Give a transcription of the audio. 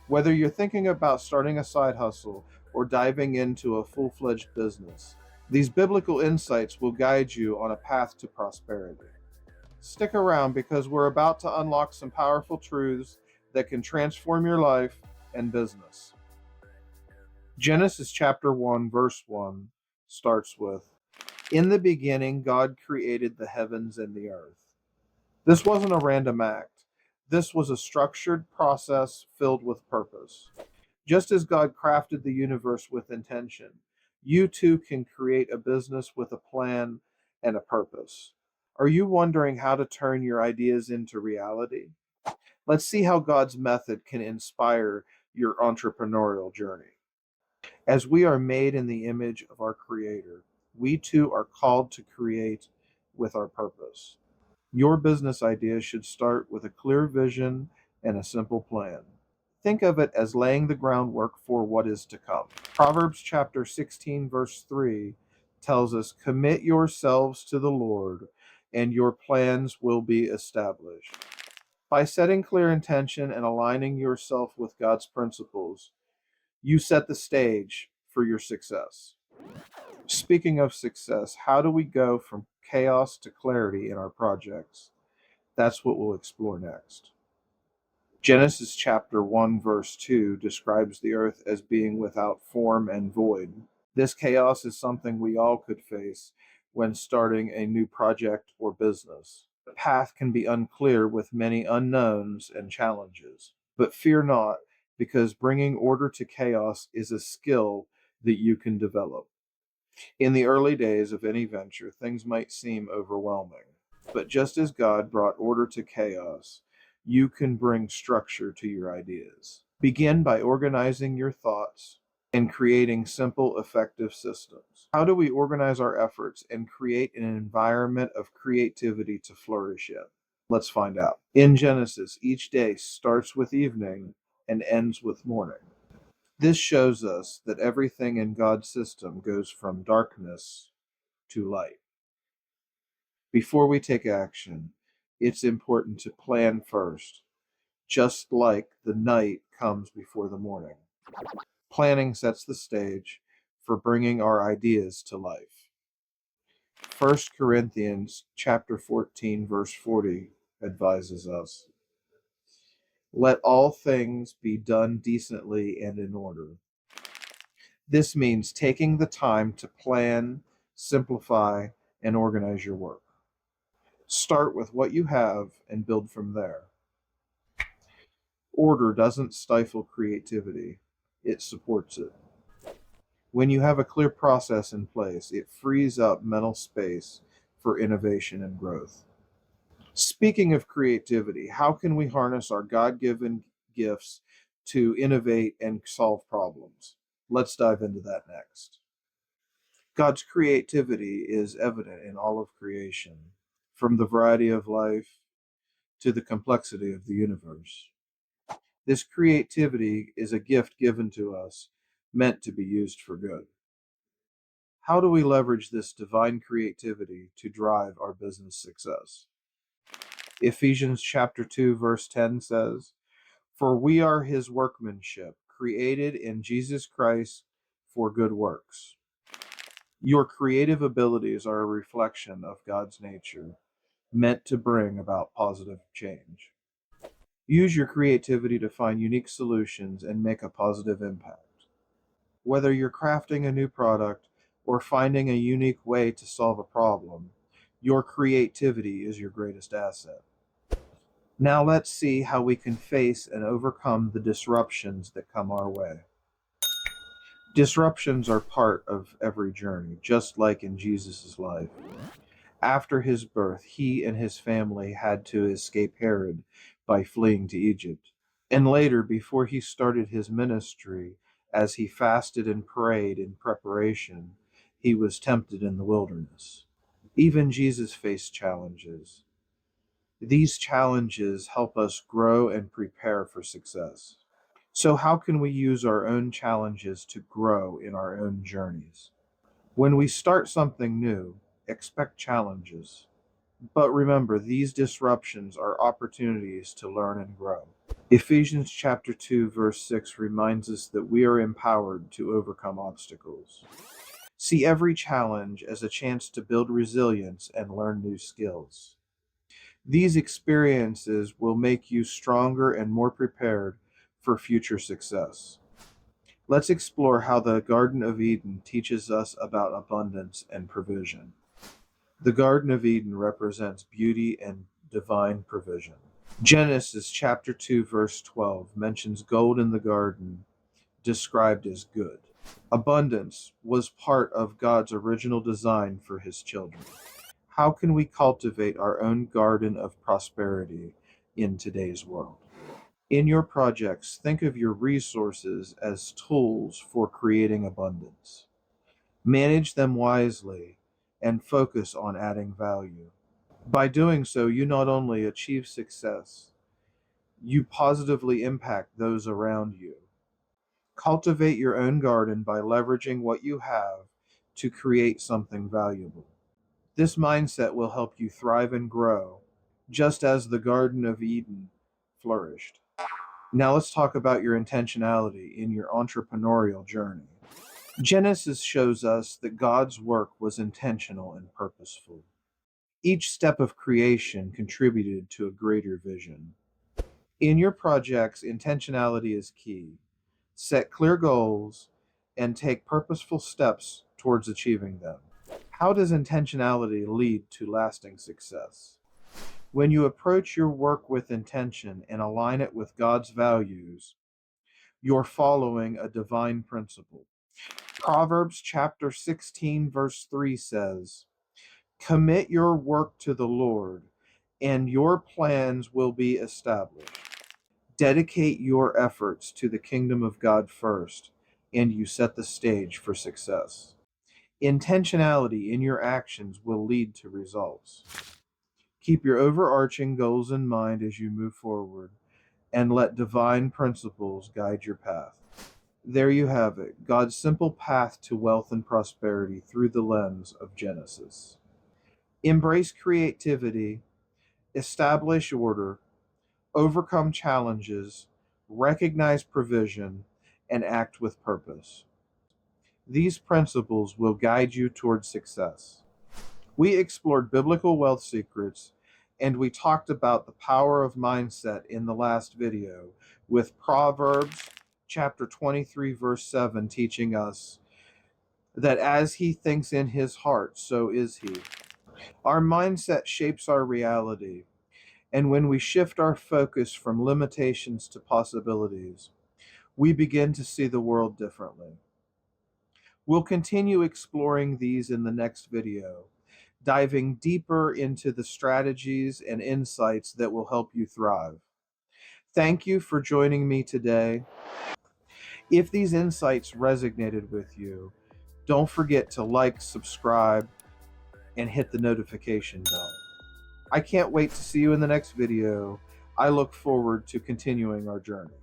Whether you're thinking about starting a side hustle or diving into a full fledged business, these biblical insights will guide you on a path to prosperity. Stick around because we're about to unlock some powerful truths that can transform your life and business. Genesis chapter 1, verse 1 starts with, "In the beginning, God created the heavens and the earth." This wasn't a random act. This was a structured process filled with purpose. Just as God crafted the universe with intention, you too can create a business with a plan and a purpose. Are you wondering how to turn your ideas into reality? Let's see how God's method can inspire your entrepreneurial journey. As we are made in the image of our Creator, we too are called to create with our purpose. Your business idea should start with a clear vision and a simple plan. Think of it as laying the groundwork for what is to come. Proverbs chapter 16, verse 3 tells us, "Commit yourselves to the Lord, and your plans will be established." By setting clear intention and aligning yourself with God's principles, you set the stage for your success. Speaking of success, how do we go from chaos to clarity in our projects? That's what we'll explore next. Genesis chapter 1 verse 2 describes the earth as being without form and void. This chaos is something we all could face when starting a new project or business. The path can be unclear with many unknowns and challenges. But fear not, because bringing order to chaos is a skill that you can develop. In the early days of any venture, things might seem overwhelming. But just as God brought order to chaos, you can bring structure to your ideas. Begin by organizing your thoughts and creating simple, effective systems. How do we organize our efforts and create an environment of creativity to flourish in? Let's find out. In Genesis, each day starts with evening and ends with morning. This shows us that everything in God's system goes from darkness to light. Before we take action, it's important to plan first, just like the night comes before the morning. Planning sets the stage for bringing our ideas to life. 1 Corinthians chapter 14 verse 40 advises us, "Let all things be done decently and in order." This means taking the time to plan, simplify, and organize your work. Start with what you have and build from there. Order doesn't stifle creativity, it supports it. When you have a clear process in place, it frees up mental space for innovation and growth. Speaking of creativity, how can we harness our God given gifts to innovate and solve problems? Let's dive into that next. God's creativity is evident in all of creation, from the variety of life to the complexity of the universe. This creativity is a gift given to us, meant to be used for good. How do we leverage this divine creativity to drive our business success? Ephesians chapter 2 verse 10 says, "For we are his workmanship, created in Jesus Christ for good works." Your creative abilities are a reflection of God's nature, meant to bring about positive change. Use your creativity to find unique solutions and make a positive impact. Whether you're crafting a new product or finding a unique way to solve a problem, your creativity is your greatest asset. Now let's see how we can face and overcome the disruptions that come our way. Disruptions are part of every journey, just like in Jesus' life. After his birth, he and his family had to escape Herod by fleeing to Egypt. And later, before he started his ministry, as he fasted and prayed in preparation, he was tempted in the wilderness. Even Jesus faced challenges. These challenges help us grow and prepare for success. So, how can we use our own challenges to grow in our own journeys? When we start something new, expect challenges. But remember, these disruptions are opportunities to learn and grow. Ephesians chapter 2 verse 6 reminds us that we are empowered to overcome obstacles. See every challenge as a chance to build resilience and learn new skills. These experiences will make you stronger and more prepared for future success. Let's explore how the Garden of Eden teaches us about abundance and provision. The Garden of Eden represents beauty and divine provision. Genesis chapter 2 verse 12 mentions gold in the garden described as good. Abundance was part of God's original design for his children. How can we cultivate our own garden of prosperity in today's world? In your projects, think of your resources as tools for creating abundance. Manage them wisely and focus on adding value. By doing so, you not only achieve success, you positively impact those around you. Cultivate your own garden by leveraging what you have to create something valuable. This mindset will help you thrive and grow, just as the Garden of Eden flourished. Now let's talk about your intentionality in your entrepreneurial journey. Genesis shows us that God's work was intentional and purposeful. Each step of creation contributed to a greater vision. In your projects, intentionality is key. Set clear goals and take purposeful steps towards achieving them. How does intentionality lead to lasting success? When you approach your work with intention and align it with God's values, you're following a divine principle. Proverbs chapter 16, verse 3 says, "Commit your work to the Lord, and your plans will be established." Dedicate your efforts to the kingdom of God first, and you set the stage for success. Intentionality in your actions will lead to results. Keep your overarching goals in mind as you move forward, and let divine principles guide your path. There you have it, God's simple path to wealth and prosperity through the lens of Genesis. Embrace creativity, establish order, overcome challenges, recognize provision, and act with purpose. These principles will guide you towards success. We explored biblical wealth secrets, and we talked about the power of mindset in the last video, with Proverbs chapter 23 verse 7 teaching us that as he thinks in his heart, so is he. Our mindset shapes our reality, and when we shift our focus from limitations to possibilities, we begin to see the world differently. We'll continue exploring these in the next video, diving deeper into the strategies and insights that will help you thrive. Thank you for joining me today. If these insights resonated with you, don't forget to like, subscribe, and hit the notification bell. I can't wait to see you in the next video. I look forward to continuing our journey.